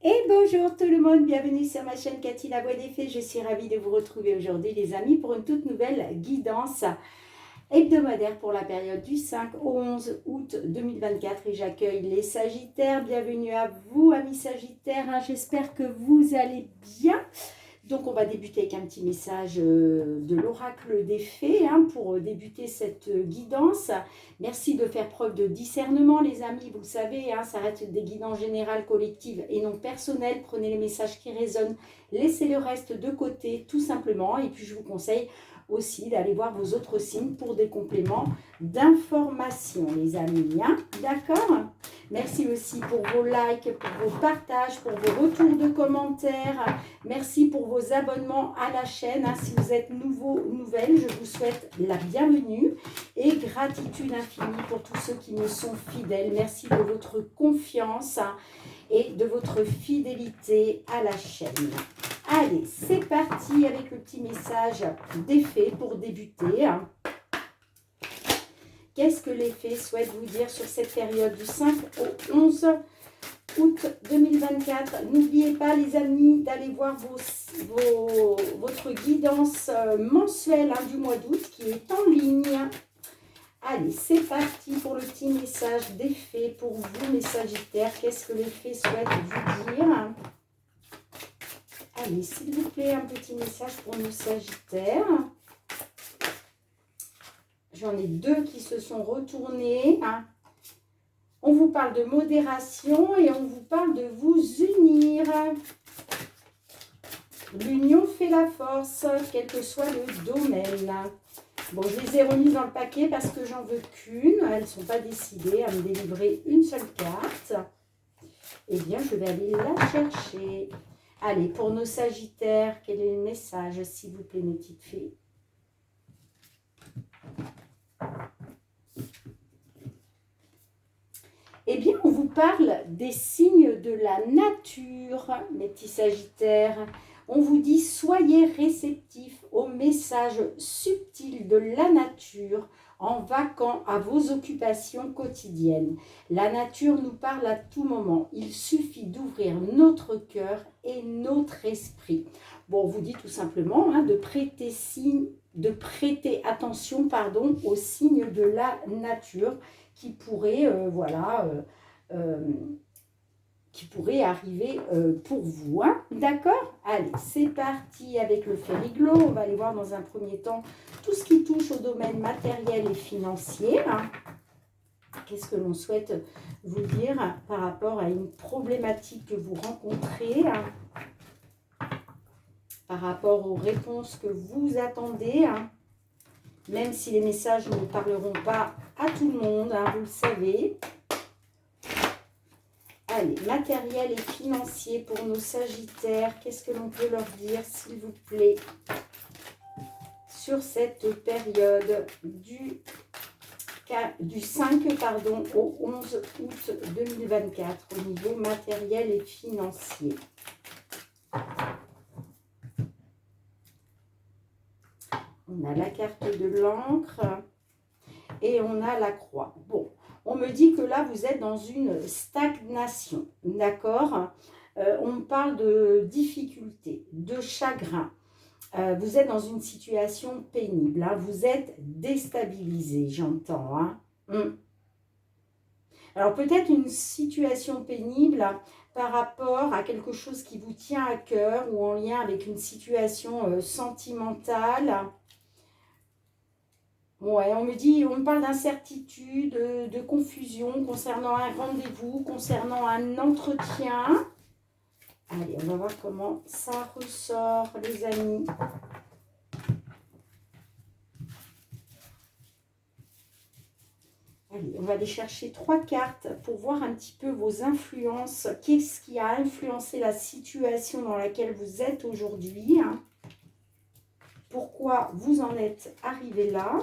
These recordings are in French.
Et bonjour tout le monde, bienvenue sur ma chaîne Cathy la Voix des Fées. Je suis ravie de vous retrouver aujourd'hui les amis pour une toute nouvelle guidance hebdomadaire pour la période du 5 au 11 août 2024 et j'accueille les Sagittaires. Bienvenue à vous amis Sagittaires, j'espère que vous allez bien. Donc on va débuter avec un petit message de l'oracle des fées pour débuter cette guidance. Merci de faire preuve de discernement les amis, vous le savez, ça reste des guidances générales, collectives et non personnelles. Prenez les messages qui résonnent, laissez le reste de côté tout simplement. Et puis je vous conseille aussi d'aller voir vos autres signes pour des compléments d'information les amis, d'accord? Merci aussi pour vos likes, pour vos partages, pour vos retours de commentaires. Merci pour vos abonnements à la chaîne. Si vous êtes nouveau ou nouvelle, je vous souhaite la bienvenue et gratitude infinie pour tous ceux qui me sont fidèles. Merci de votre confiance et de votre fidélité à la chaîne. Allez, c'est parti avec le petit message des fées pour débuter. Qu'est-ce que les fées souhaitent vous dire sur cette période du 5 au 11 août 2024? N'oubliez pas les amis d'aller voir votre guidance mensuelle du mois d'août qui est en ligne. Allez, c'est parti pour le petit message des fées pour vous mes Sagittaires. Qu'est-ce que les fées souhaitent vous dire? Allez, s'il vous plaît, un petit message pour nos Sagittaires. J'en ai deux qui se sont retournés. On vous parle de modération et on vous parle de vous unir. L'union fait la force, quel que soit le domaine. Bon, je les ai remises dans le paquet parce que j'en veux qu'une. Elles ne sont pas décidées à me délivrer une seule carte. Eh bien, je vais aller la chercher. Allez, pour nos Sagittaires, quel est le message, s'il vous plaît, mes petites fées? Eh bien, on vous parle des signes de la nature, mes petits Sagittaires. On vous dit, soyez réceptifs aux messages subtils de la nature en vaquant à vos occupations quotidiennes. La nature nous parle à tout moment. Il suffit d'ouvrir notre cœur et notre esprit. Bon, on vous dit tout simplement de prêter attention aux signes de la nature qui pourraient qui pourrait arriver pour vous. D'accord? Allez, c'est parti avec le Fériglo. On va aller voir dans un premier temps tout ce qui touche au domaine matériel et financier. Qu'est-ce que l'on souhaite vous dire par rapport à une problématique que vous rencontrez, par rapport aux réponses que vous attendez, même si les messages ne parleront pas à tout le monde, vous le savez. Allez, matériel et financier pour nos Sagittaires. Qu'est-ce que l'on peut leur dire, s'il vous plaît, sur cette période du 5 au 11 août 2024 au niveau matériel et financier? On a la carte de l'encre et on a la croix. Bon, on me dit que là, vous êtes dans une stagnation, d'accord? On me parle de difficultés, de chagrin. Vous êtes dans une situation pénible, vous êtes déstabilisé, j'entends. Alors, peut-être une situation pénible par rapport à quelque chose qui vous tient à cœur ou en lien avec une situation sentimentale. Ouais, on me parle d'incertitude, de confusion concernant un rendez-vous, concernant un entretien. Allez, on va voir comment ça ressort, les amis. Allez, on va aller chercher 3 cartes pour voir un petit peu vos influences. Qu'est-ce qui a influencé la situation dans laquelle vous êtes aujourd'hui? Pourquoi vous en êtes arrivé là?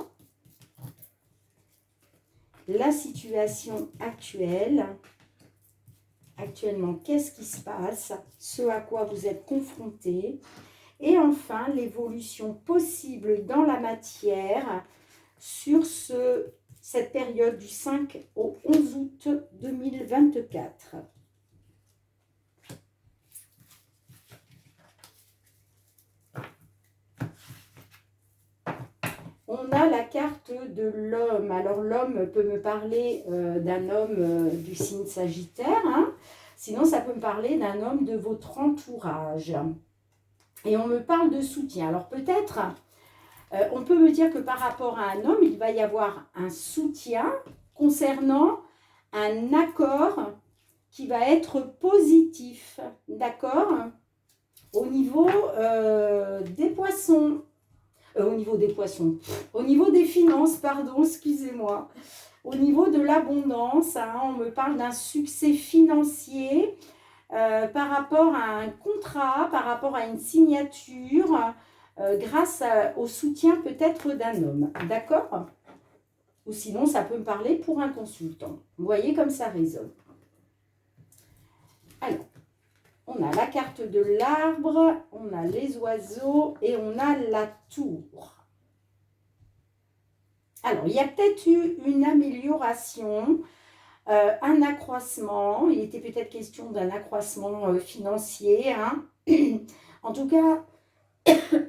La situation actuellement, qu'est-ce qui se passe, ce à quoi vous êtes confronté, et enfin l'évolution possible dans la matière sur cette période du 5 au 11 août 2024. on a la carte de l'homme. Alors, l'homme peut me parler d'un homme du signe Sagittaire, hein. Sinon, ça peut me parler d'un homme de votre entourage. Et on me parle de soutien. Alors, peut-être, on peut me dire que par rapport à un homme, il va y avoir un soutien concernant un accord qui va être positif. D'accord? Au niveau des poissons. Au niveau des poissons. Au niveau des finances, pardon, excusez-moi. Au niveau de l'abondance, hein, on me parle d'un succès financier par rapport à un contrat, par rapport à une signature, grâce au soutien peut-être d'un homme. D'accord? Ou sinon, ça peut me parler pour un consultant. Vous voyez comme ça résonne. Alors, on a la carte de l'arbre, on a les oiseaux et on a la tour. Alors, il y a peut-être eu une amélioration, un accroissement. Il était peut-être question d'un accroissement financier, hein. En tout cas,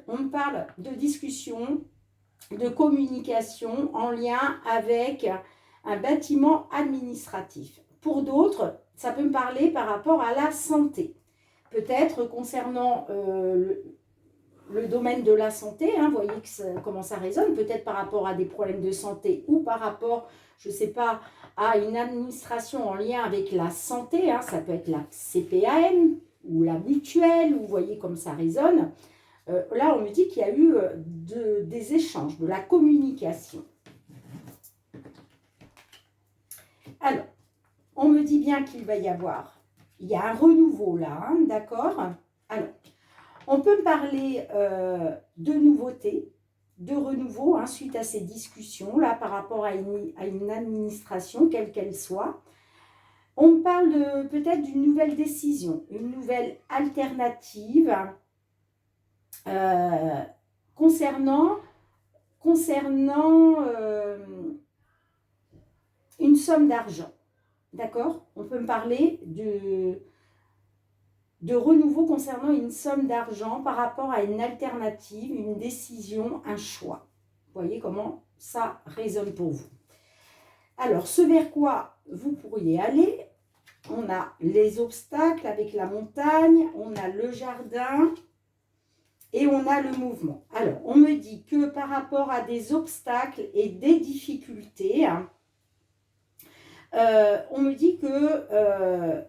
on me parle de discussion, de communication en lien avec un bâtiment administratif. Pour d'autres, ça peut me parler par rapport à la santé. Peut-être concernant le domaine de la santé, hein, vous voyez comment ça résonne, peut-être par rapport à des problèmes de santé ou par rapport, je ne sais pas, à une administration en lien avec la santé, hein, ça peut être la CPAM ou la mutuelle, vous voyez comme ça résonne. Là, on me dit qu'il y a eu des échanges, de la communication. Alors, on me dit bien qu'il va y avoir, il y a un renouveau là, hein, d'accord? Alors, on peut me parler de nouveautés, de renouveau, hein, suite à ces discussions-là par rapport à une administration, quelle qu'elle soit. On me parle peut-être d'une nouvelle décision, une nouvelle alternative concernant une somme d'argent. D'accord? On peut me parler de renouveau concernant une somme d'argent par rapport à une alternative, une décision, un choix. Vous voyez comment ça résonne pour vous. Alors, ce vers quoi vous pourriez aller, on a les obstacles avec la montagne, on a le jardin et on a le mouvement. Alors, on me dit que par rapport à des obstacles et des difficultés, hein, on me dit que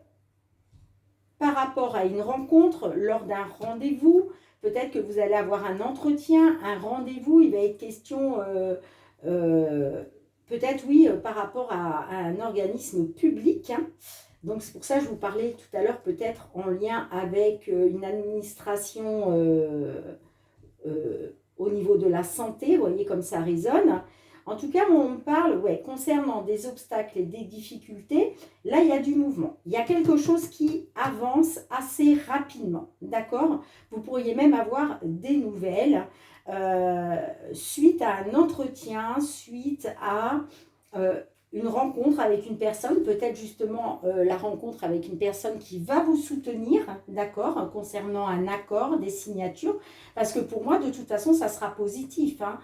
par rapport à une rencontre, lors d'un rendez-vous, peut-être que vous allez avoir un entretien, un rendez-vous, il va être question, peut-être oui, par rapport à un organisme public, hein. Donc c'est pour ça que je vous parlais tout à l'heure, peut-être en lien avec une administration au niveau de la santé, vous voyez comme ça résonne. En tout cas, on me parle, ouais, concernant des obstacles et des difficultés, là, il y a du mouvement. Il y a quelque chose qui avance assez rapidement, d'accord? Vous pourriez même avoir des nouvelles suite à un entretien, suite à une rencontre avec une personne, peut-être justement la rencontre avec une personne qui va vous soutenir, d'accord, concernant un accord, des signatures, parce que pour moi, de toute façon, ça sera positif, hein.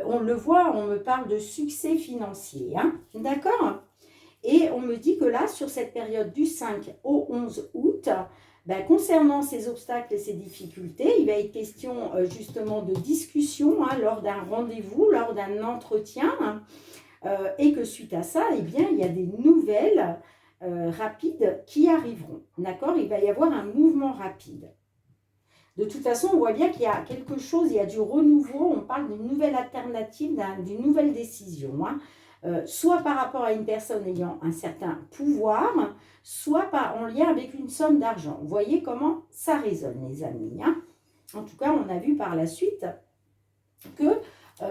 On le voit, on me parle de succès financier, hein, d'accord? Et on me dit que là, sur cette période du 5 au 11 août, ben, concernant ces obstacles et ces difficultés, il va être question justement de discussion, hein, lors d'un rendez-vous, lors d'un entretien, hein, et que suite à ça, eh bien, il y a des nouvelles rapides qui arriveront. D'accord? Il va y avoir un mouvement rapide. De toute façon, on voit bien qu'il y a quelque chose, il y a du renouveau, on parle d'une nouvelle alternative, d'une nouvelle décision, hein. Soit par rapport à une personne ayant un certain pouvoir, soit en lien avec une somme d'argent. Vous voyez comment ça résonne, les amis, hein. En tout cas, on a vu par la suite que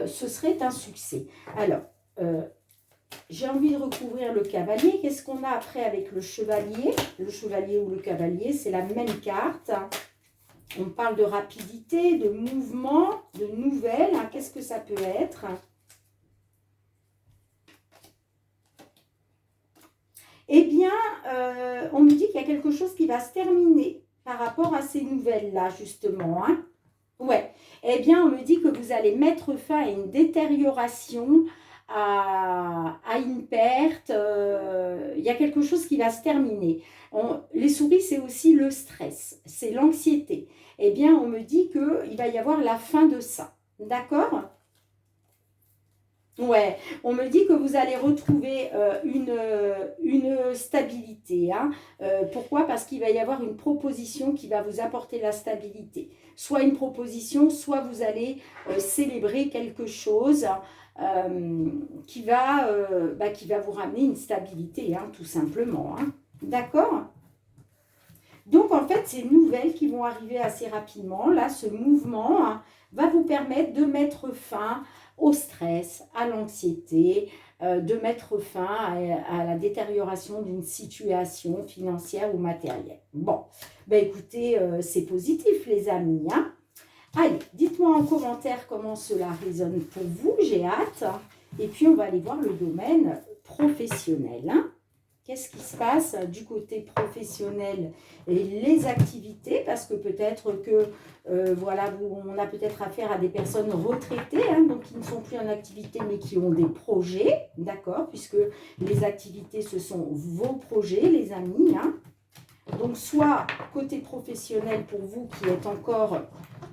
ce serait un succès. Alors, j'ai envie de recouvrir le cavalier. Qu'est-ce qu'on a après avec le chevalier? Le chevalier ou le cavalier, c'est la même carte. On parle de rapidité, de mouvement, de nouvelles. Hein. Qu'est-ce que ça peut être? Eh bien, on me dit qu'il y a quelque chose qui va se terminer par rapport à ces nouvelles-là, justement, hein. Ouais. eh bien, on me dit que vous allez mettre fin à une détérioration, à une perte. Il y a quelque chose qui va se terminer. Les souris, c'est aussi le stress, c'est l'anxiété. Eh bien, on me dit qu'il va y avoir la fin de ça. D'accord? Ouais, on me dit que vous allez retrouver une stabilité. Hein. Pourquoi? Parce qu'il va y avoir une proposition qui va vous apporter la stabilité. Soit une proposition, soit vous allez célébrer quelque chose qui va vous ramener une stabilité, hein, tout simplement. Hein. D'accord? Donc, en fait, ces nouvelles qui vont arriver assez rapidement, là, ce mouvement hein, va vous permettre de mettre fin au stress, à l'anxiété, de mettre fin à la détérioration d'une situation financière ou matérielle. Bon, ben écoutez, c'est positif, les amis. Hein. Allez, dites-moi en commentaire comment cela résonne pour vous, j'ai hâte. Et puis, on va aller voir le domaine professionnel. Hein. Qu'est-ce qui se passe du côté professionnel et les activités, parce que peut-être que voilà, on a peut-être affaire à des personnes retraitées, hein, donc qui ne sont plus en activité mais qui ont des projets, d'accord, puisque les activités ce sont vos projets, les amis. Hein. Donc soit côté professionnel pour vous qui êtes encore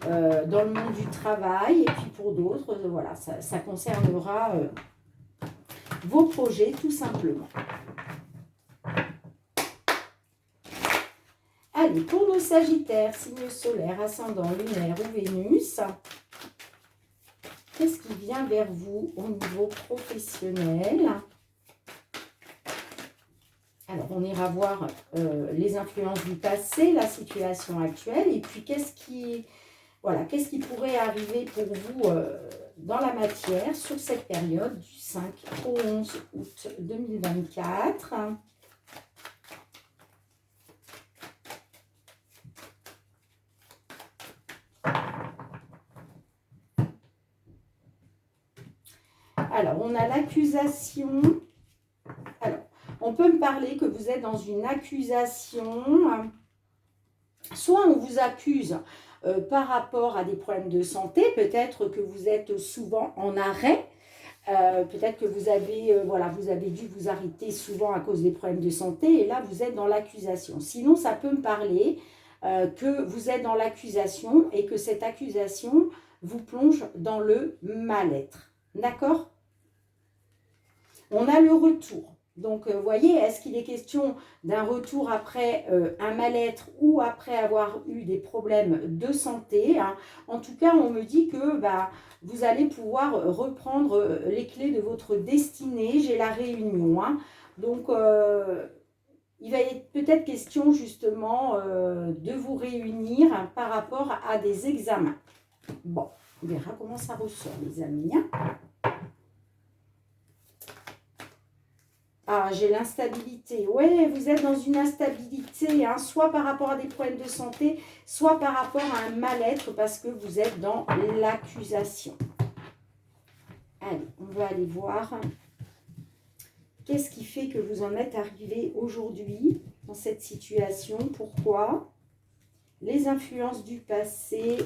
dans le monde du travail, et puis pour d'autres, voilà, ça concernera vos projets tout simplement. Allez, pour nos Sagittaires, signe solaire, ascendant, lunaire ou Vénus, qu'est-ce qui vient vers vous au niveau professionnel? Alors, on ira voir les influences du passé, la situation actuelle, et puis qu'est-ce qui pourrait arriver pour vous dans la matière sur cette période du 5 au 11 août 2024. Alors, on a l'accusation. Alors, on peut me parler que vous êtes dans une accusation. Soit on vous accuse par rapport à des problèmes de santé. Peut-être que vous êtes souvent en arrêt. Peut-être que vous avez, vous avez dû vous arrêter souvent à cause des problèmes de santé. Et là, vous êtes dans l'accusation. Sinon, ça peut me parler que vous êtes dans l'accusation et que cette accusation vous plonge dans le mal-être. D'accord ? On a le retour. Donc, vous voyez, est-ce qu'il est question d'un retour après un mal-être ou après avoir eu des problèmes de santé, hein? En tout cas, on me dit que vous allez pouvoir reprendre les clés de votre destinée. J'ai la réunion. Hein. Donc, il va être peut-être question justement de vous réunir par rapport à des examens. Bon, on verra comment ça ressort, les amis. Hein. Ah, j'ai l'instabilité. Oui, vous êtes dans une instabilité, hein, soit par rapport à des problèmes de santé, soit par rapport à un mal-être parce que vous êtes dans l'accusation. Allez, on va aller voir. Qu'est-ce qui fait que vous en êtes arrivé aujourd'hui dans cette situation? Pourquoi? Les influences du passé.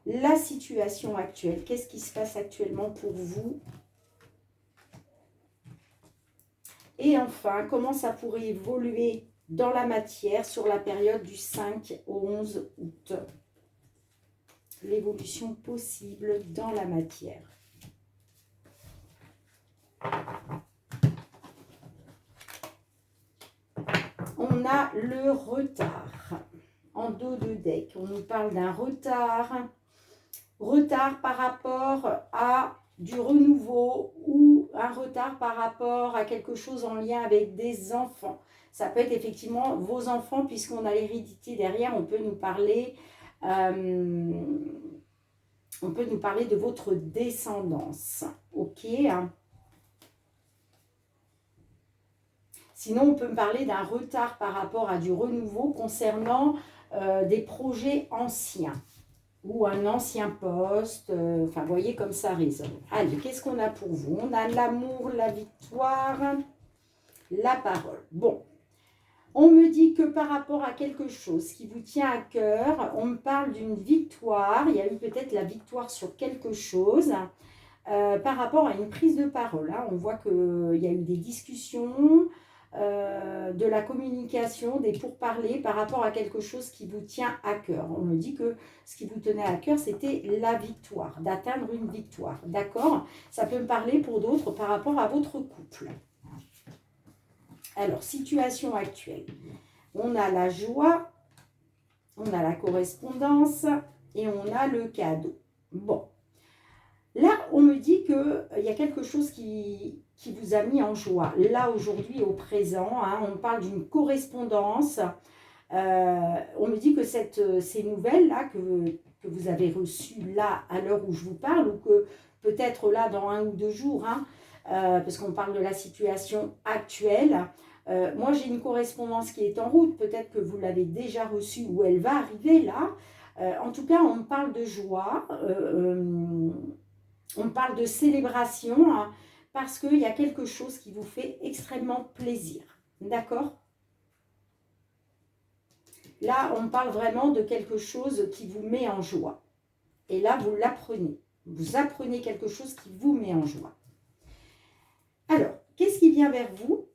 La situation actuelle. Qu'est-ce qui se passe actuellement pour vous? Et enfin, comment ça pourrait évoluer dans la matière sur la période du 5 au 11 août? L'évolution possible dans la matière. On a le retard. En dos de deck, on nous parle d'un retard. Retard par rapport à du renouveau ou un retard par rapport à quelque chose en lien avec des enfants. Ça peut être effectivement vos enfants puisqu'on a l'hérédité derrière. On peut nous parler de votre descendance. Ok. Sinon, on peut me parler d'un retard par rapport à du renouveau concernant des projets anciens. Ou un ancien poste, enfin, vous voyez comme ça résonne. Allez, qu'est-ce qu'on a pour vous? On a l'amour, la victoire, la parole. Bon, On me dit que par rapport à quelque chose qui vous tient à cœur, on me parle d'une victoire. Il y a eu peut-être la victoire sur quelque chose par rapport à une prise de parole. Hein. On voit qu'il y a eu des discussions, de la communication, des pourparlers par rapport à quelque chose qui vous tient à cœur. On me dit que ce qui vous tenait à cœur, c'était la victoire, d'atteindre une victoire. D'accord? Ça peut me parler pour d'autres par rapport à votre couple. Alors, situation actuelle. On a la joie, on a la correspondance et on a le cadeau. Bon. Là, on me dit qu'il y a quelque chose qui vous a mis en joie. Là, aujourd'hui, au présent, hein, on parle d'une correspondance. On me dit que ces nouvelles-là que vous avez reçues là, à l'heure où je vous parle, ou que peut-être là, dans 1 ou 2 jours, hein, parce qu'on parle de la situation actuelle. Moi, j'ai une correspondance qui est en route. Peut-être que vous l'avez déjà reçue ou elle va arriver là. En tout cas, on me parle de joie. On parle de célébration hein, parce qu'il y a quelque chose qui vous fait extrêmement plaisir. D'accord? Là, on parle vraiment de quelque chose qui vous met en joie. Et là, vous l'apprenez. Vous apprenez quelque chose qui vous met en joie. Alors, qu'est-ce qui vient vers vous?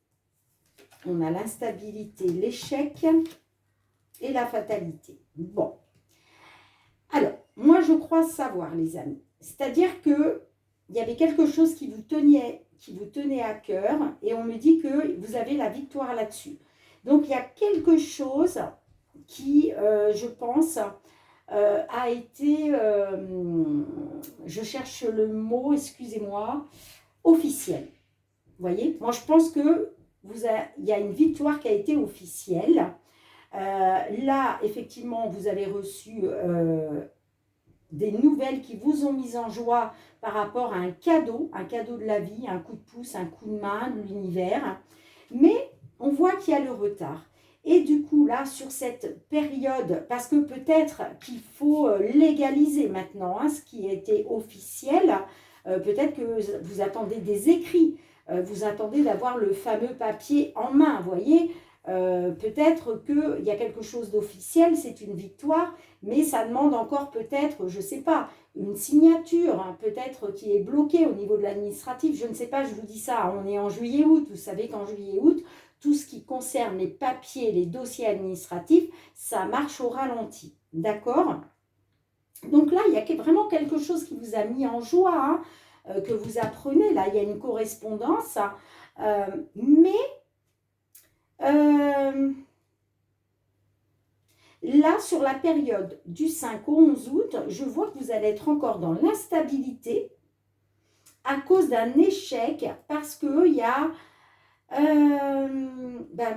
On a l'instabilité, l'échec et la fatalité. Bon. Alors, moi, je crois savoir, les amis. C'est-à-dire qu'il y avait quelque chose qui vous tenait à cœur et on me dit que vous avez la victoire là-dessus. Donc, il y a quelque chose qui, je pense, a été, je cherche le mot, excusez-moi, officiel. Vous voyez? Moi, je pense que il y a une victoire qui a été officielle. Là, effectivement, vous avez reçu des nouvelles qui vous ont mis en joie par rapport à un cadeau de la vie, un coup de pouce, un coup de main de l'univers. Mais on voit qu'il y a le retard. Et du coup, là, sur cette période, parce que peut-être qu'il faut légaliser maintenant hein, ce qui a été officiel, peut-être que vous attendez des écrits, vous attendez d'avoir le fameux papier en main, vous voyez. Peut-être qu'il y a quelque chose d'officiel, c'est une victoire, mais ça demande encore peut-être, je ne sais pas, une signature, hein, peut-être qui est bloquée au niveau de l'administratif, je ne sais pas, je vous dis ça, on est en juillet-août, vous savez qu'en juillet-août, tout ce qui concerne les papiers, les dossiers administratifs, ça marche au ralenti, d'accord? Donc là, il y a vraiment quelque chose qui vous a mis en joie, hein, que vous apprenez, là, il y a une correspondance, mais là, sur la période du 5 au 11 août, je vois que vous allez être encore dans l'instabilité à cause d'un échec parce qu'il y a,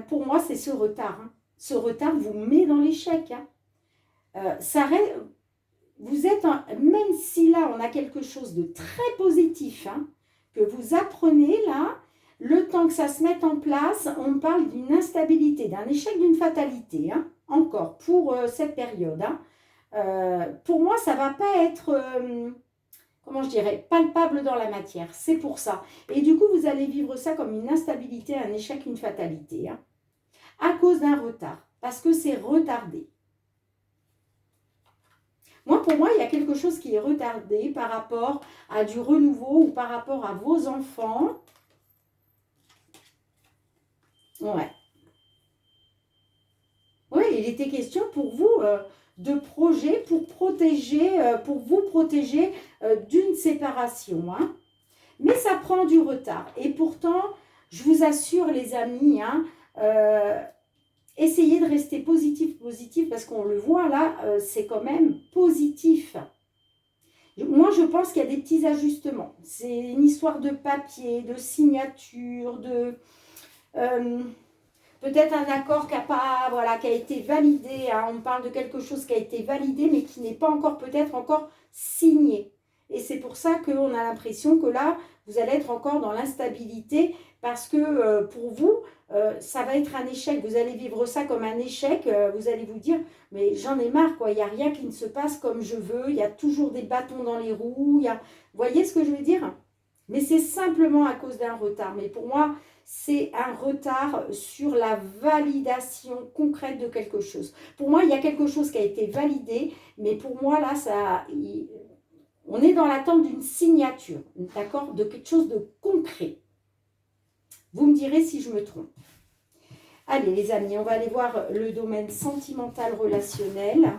pour moi, c'est ce retard. Hein. Ce retard vous met dans l'échec. Hein. Vous êtes, même si là, on a quelque chose de très positif, hein, que vous apprenez là, le temps que ça se mette en place, on parle d'une instabilité, d'un échec, d'une fatalité, hein, encore, pour cette période. Hein. Pour moi, ça ne va pas être, comment je dirais, palpable dans la matière. C'est pour ça. Et du coup, vous allez vivre ça comme une instabilité, un échec, une fatalité. Hein, à cause d'un retard, parce que c'est retardé. Moi, pour moi, il y a quelque chose qui est retardé par rapport à du renouveau ou par rapport à vos enfants. Ouais. Oui, il était question pour vous de projet pour vous protéger d'une séparation. Hein. Mais ça prend du retard. Et pourtant, je vous assure, les amis, hein, essayez de rester positif, parce qu'on le voit là, c'est quand même positif. Moi, je pense qu'il y a des petits ajustements. C'est une histoire de papier, de signature, de... peut-être un accord qui a été validé. Hein. On parle de quelque chose qui a été validé, mais qui n'est pas encore peut-être encore signé. Et c'est pour ça qu'on a l'impression que là, vous allez être encore dans l'instabilité parce que pour vous, ça va être un échec. Vous allez vivre ça comme un échec. Vous allez vous dire, mais j'en ai marre, quoi. Il n'y a rien qui ne se passe comme je veux. Il y a toujours des bâtons dans les roues. Vous voyez ce que je veux dire? Mais c'est simplement à cause d'un retard. Mais pour moi, c'est un retard sur la validation concrète de quelque chose. Pour moi, il y a quelque chose qui a été validé, mais pour moi, là, on est dans l'attente d'une signature, d'accord, de quelque chose de concret. Vous me direz si je me trompe. Allez, les amis, on va aller voir le domaine sentimental relationnel.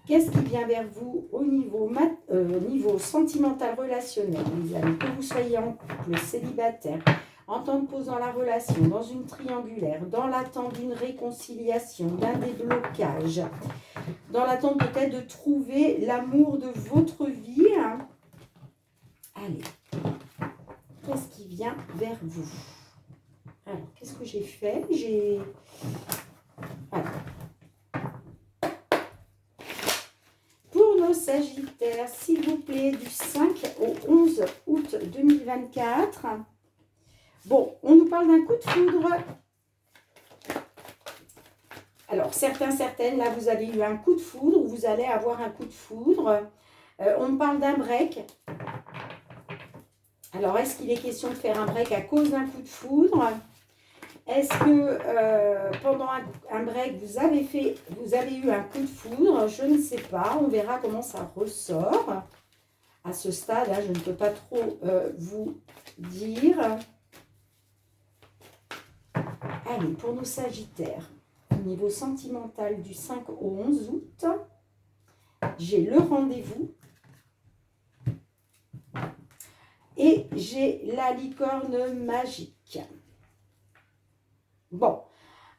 Qu'est-ce qui vient vers vous au niveau sentimental relationnel, les amis? Que vous soyez en couple, célibataire, en temps de pause dans la relation, dans une triangulaire, dans l'attente d'une réconciliation, d'un déblocage, dans l'attente peut-être de trouver l'amour de votre vie. Allez, qu'est-ce qui vient vers vous? Alors, qu'est-ce que j'ai fait? Alors, pour nos Sagittaires, s'il vous plaît, du 5 au 11 août 2024. Bon, on nous parle d'un coup de foudre. Alors, certaines, là, vous avez eu un coup de foudre, ou vous allez avoir un coup de foudre. On me parle d'un break. Alors, est-ce qu'il est question de faire un break à cause d'un coup de foudre? Est-ce que pendant un break, vous avez eu un coup de foudre? Je ne sais pas. On verra comment ça ressort. À ce stade, je ne peux pas trop vous dire. Allez, pour nos Sagittaires, au niveau sentimental du 5 au 11 août, j'ai le rendez-vous. Et j'ai la licorne magique. Bon,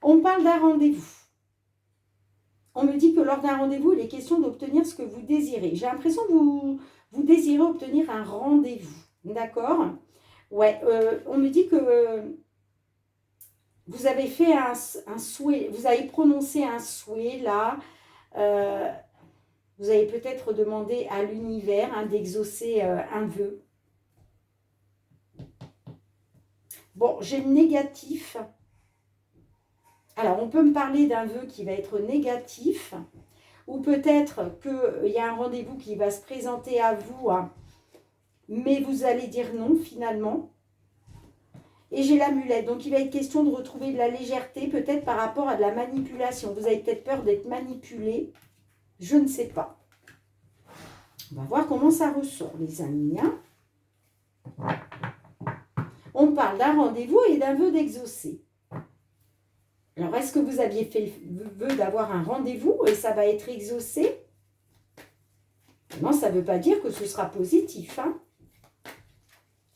on parle d'un rendez-vous. On me dit que lors d'un rendez-vous, il est question d'obtenir ce que vous désirez. J'ai l'impression que vous désirez obtenir un rendez-vous. D'accord? Ouais, on me dit que vous avez fait un souhait, vous avez prononcé un souhait là. Vous avez peut-être demandé à l'univers d'exaucer un vœu. Bon, j'ai le négatif. Alors, on peut me parler d'un vœu qui va être négatif, ou peut-être qu'il y a un rendez-vous qui va se présenter à vous, mais vous allez dire non finalement. Et j'ai l'amulette, donc il va être question de retrouver de la légèreté, peut-être par rapport à de la manipulation. Vous avez peut-être peur d'être manipulé, je ne sais pas. On va voir comment ça ressort, les amis. On parle d'un rendez-vous et d'un vœu d'exaucer. Alors, est-ce que vous aviez fait le vœu d'avoir un rendez-vous et ça va être exaucé? Non, ça ne veut pas dire que ce sera positif.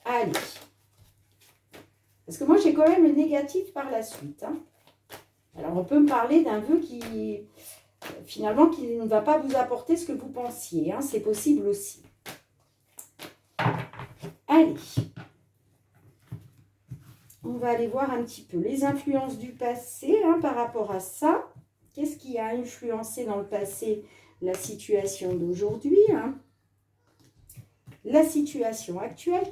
Allez. Parce que moi, j'ai quand même le négatif par la suite. Alors, on peut me parler d'un vœu qui, finalement, qui ne va pas vous apporter ce que vous pensiez. C'est possible aussi. Allez. On va aller voir un petit peu les influences du passé par rapport à ça. Qu'est-ce qui a influencé dans le passé la situation d'aujourd'hui? La situation actuelle,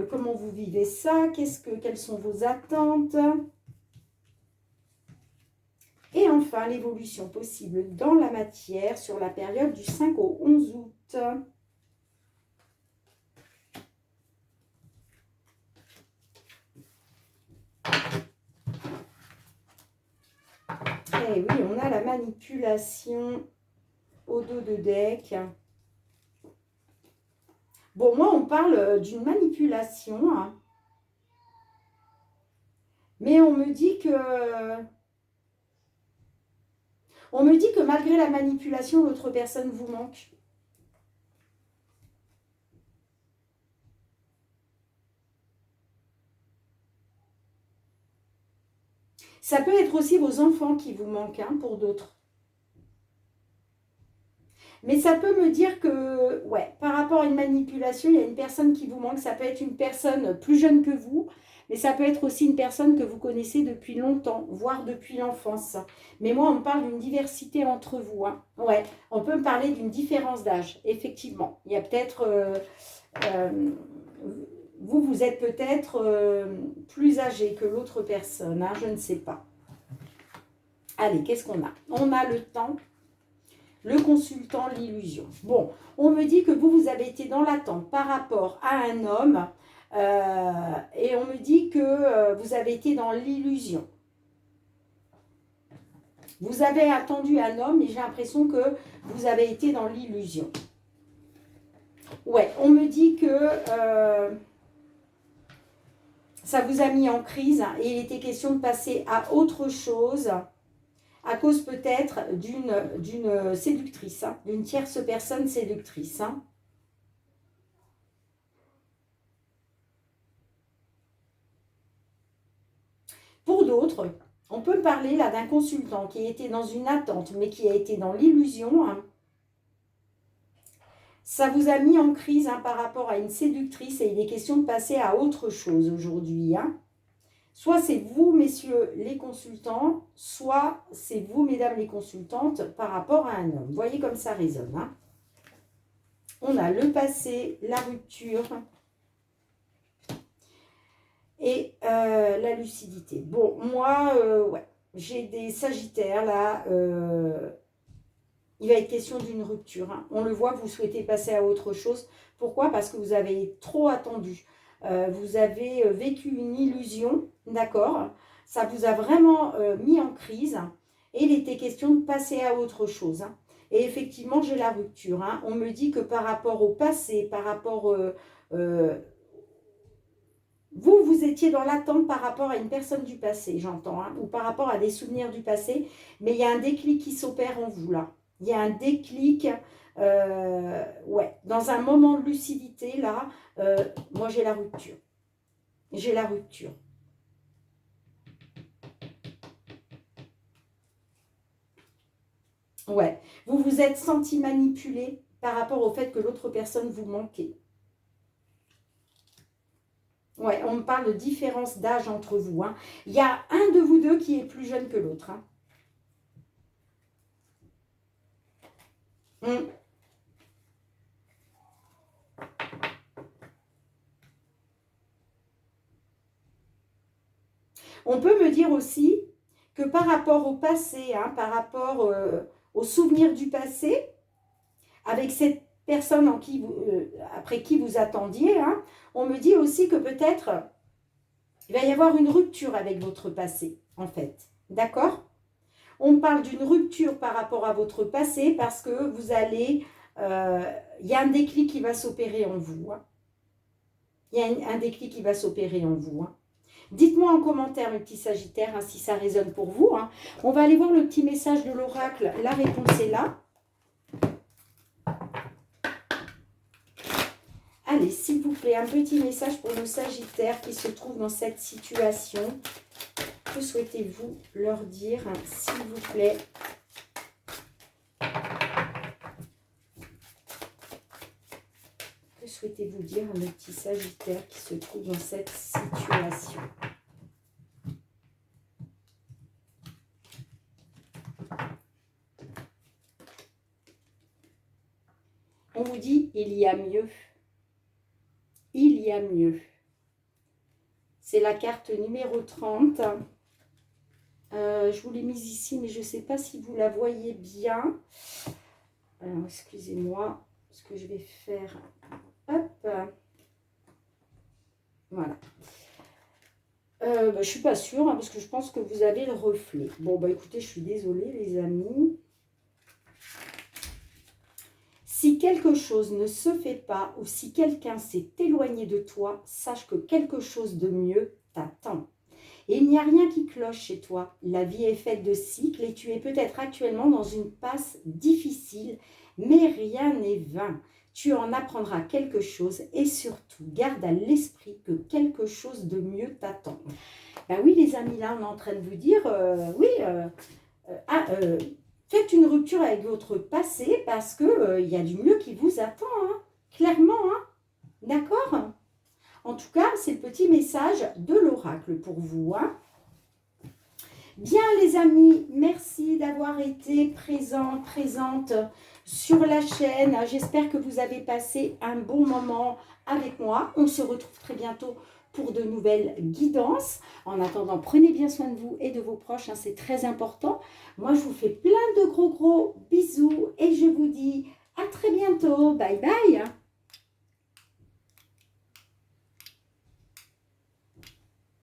comment vous vivez ça? Quelles sont vos attentes? Et enfin, l'évolution possible dans la matière sur la période du 5 au 11 août. Eh oui, on a la manipulation au dos de deck. Bon, moi, on parle d'une manipulation. Mais on me dit que malgré la manipulation, l'autre personne vous manque. Ça peut être aussi vos enfants qui vous manquent pour d'autres. Mais ça peut me dire que, ouais, par rapport à une manipulation, il y a une personne qui vous manque. Ça peut être une personne plus jeune que vous, mais ça peut être aussi une personne que vous connaissez depuis longtemps, voire depuis l'enfance. Mais moi, on me parle d'une diversité entre vous. Ouais, on peut me parler d'une différence d'âge, effectivement. Il y a peut-être... vous êtes peut-être plus âgé que l'autre personne, je ne sais pas. Allez, qu'est-ce qu'on a? On a le temps. Le consultant, l'illusion. Bon, on me dit que vous avez été dans l'attente par rapport à un homme et on me dit que vous avez été dans l'illusion. Vous avez attendu un homme et j'ai l'impression que vous avez été dans l'illusion. Ouais, on me dit que ça vous a mis en crise et il était question de passer à autre chose à cause peut-être d'une séductrice, hein, d'une tierce personne séductrice. Hein. Pour d'autres, on peut parler là d'un consultant qui était dans une attente mais qui a été dans l'illusion. Hein. Ça vous a mis en crise hein, par rapport à une séductrice et il est question de passer à autre chose aujourd'hui. Hein. Soit c'est vous, messieurs les consultants, soit c'est vous, mesdames les consultantes, par rapport à un homme. Vous voyez comme ça résonne. Hein. On a le passé, la rupture et la lucidité. Bon, moi, ouais, j'ai des sagittaires là. Il va être question d'une rupture. Hein. On le voit, vous souhaitez passer à autre chose. Pourquoi? Parce que vous avez trop attendu. Vous avez vécu une illusion, d'accord? Ça vous a vraiment mis en crise. Et il était question de passer à autre chose. Hein. Et effectivement, j'ai la rupture. Hein. On me dit que par rapport au passé, par rapport... vous étiez dans l'attente par rapport à une personne du passé, j'entends, hein, ou par rapport à des souvenirs du passé. Mais il y a un déclic qui s'opère en vous, là. Il y a un déclic, ouais, dans un moment de lucidité, là, moi j'ai la rupture. J'ai la rupture. Ouais, vous vous êtes senti manipulé par rapport au fait que l'autre personne vous manquait. Ouais, on me parle de différence d'âge entre vous. Hein. Il y a un de vous deux qui est plus jeune que l'autre. Hein. On peut me dire aussi que par rapport au passé, hein, par rapport aux souvenirs du passé, avec cette personne après qui vous attendiez, hein, on me dit aussi que peut-être il va y avoir une rupture avec votre passé, en fait. D'accord? On me parle d'une rupture par rapport à votre passé parce que vous allez... il y a un déclic qui va s'opérer en vous. Hein. Il y a un déclic qui va s'opérer en vous. Hein. Dites-moi en commentaire, mes petits sagittaires, hein, si ça résonne pour vous. Hein. On va aller voir le petit message de l'oracle. La réponse est là. Allez, s'il vous plaît, un petit message pour nos sagittaires qui se trouvent dans cette situation. Que souhaitez-vous leur dire, hein, s'il vous plaît? Que souhaitez-vous dire à nos petits sagittaires qui se trouvent dans cette situation? On vous dit, il y a mieux. Il y a mieux. C'est la carte numéro 30. Je vous l'ai mise ici, mais je ne sais pas si vous la voyez bien. Alors, excusez-moi, ce que je vais faire. Hop. Voilà. Je ne suis pas sûre, hein, parce que je pense que vous avez le reflet. Bon, bah écoutez, je suis désolée, les amis. Si quelque chose ne se fait pas ou si quelqu'un s'est éloigné de toi, sache que quelque chose de mieux t'attend. Et il n'y a rien qui cloche chez toi. La vie est faite de cycles et tu es peut-être actuellement dans une passe difficile, mais rien n'est vain. Tu en apprendras quelque chose et surtout, garde à l'esprit que quelque chose de mieux t'attend. Ben oui, les amis, là, on est en train de vous dire, faites une rupture avec votre passé parce qu'il y a du mieux qui vous attend, hein, clairement. Hein, d'accord? En tout cas, c'est le petit message de l'oracle pour vous. Hein. Bien, les amis, merci d'avoir été présente sur la chaîne. J'espère que vous avez passé un bon moment avec moi. On se retrouve très bientôt pour de nouvelles guidances. En attendant, prenez bien soin de vous et de vos proches, hein, c'est très important. Moi, je vous fais plein de gros bisous et je vous dis à très bientôt. Bye bye.